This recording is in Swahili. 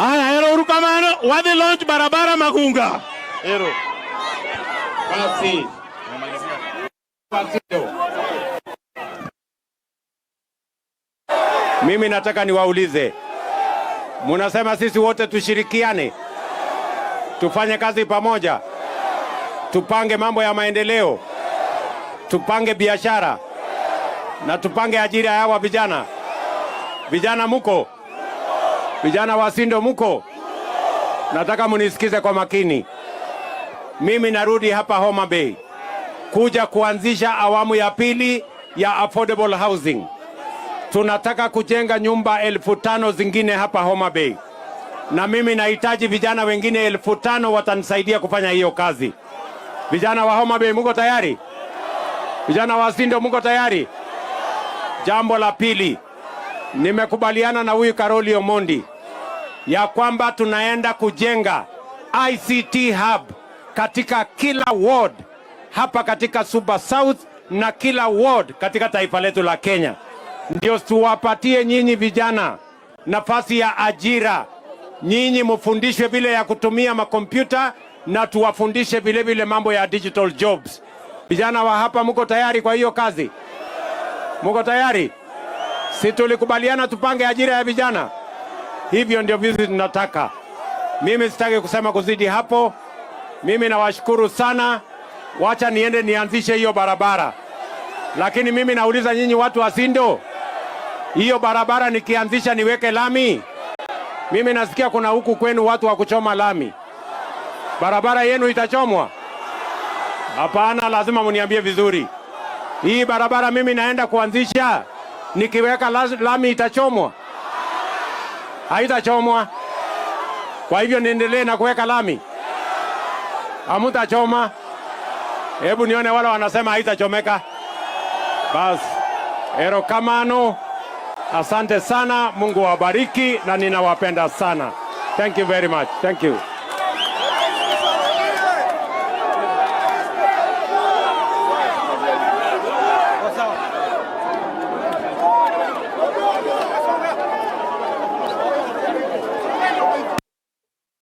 Aya, ero urukamano, wadi launch barabara Magunga. Ero. Basi. Mimi nataka niwaulize, munasema sisi wote tushirikiane, tufanye kazi pamoja, tupange mambo ya maendeleo, tupange biashara na tupange ajira ya hawa vijana. Vijana muko? Vijana wa Sindo muko? Nataka munisikize kwa makini. Mimi narudi hapa Homa Bay kuja kuanzisha awamu ya pili ya affordable housing. Tunataka kujenga nyumba 5,000 zingine hapa Homa Bay. Na mimi nahitaji vijana wengine 5,000 watanisaidia kufanya hiyo kazi. Vijana wa Homa Bay muko tayari? Vijana wa Sindo muko tayari? Jambo la pili, nimekubaliana na huyu Karoli Omondi ya kwamba tunaenda kujenga ICT hub katika kila ward hapa katika Suba South na kila ward katika taifa letu la Kenya. Ndio tuwapatie nyinyi vijana nafasi ya ajira. Nyinyi mufundishwe vile ya kutumia makompyuta na tuwafundishe vile vile mambo ya digital jobs. Vijana wa hapa muko tayari kwa hiyo kazi? Muko tayari? Si tulikubaliana tupange ajira ya vijana? Hivyo ndio vizi tunataka. Mimi sitaki kusema kuzidi hapo. Mimi nawashukuru sana. Wacha niende nianzishe hiyo barabara. Lakini mimi nauliza nyinyi watu wa Sindo, hiyo barabara nikianzisha niweke lami? Mimi nasikia kuna huku kwenu watu wa kuchoma lami. Barabara yenu itachomwa? Hapana, lazima muniambie vizuri. Hii barabara mimi naenda kuanzisha, nikiweka lami itachomwa? Haitachomwa. Kwa hivyo niendelee na kuweka lami? Hamutachoma? Hebu nione wale wanasema haitachomeka. Bas, erokamano. Asante sana, Mungu wabariki na ninawapenda sana. Thank you very much. Thank you.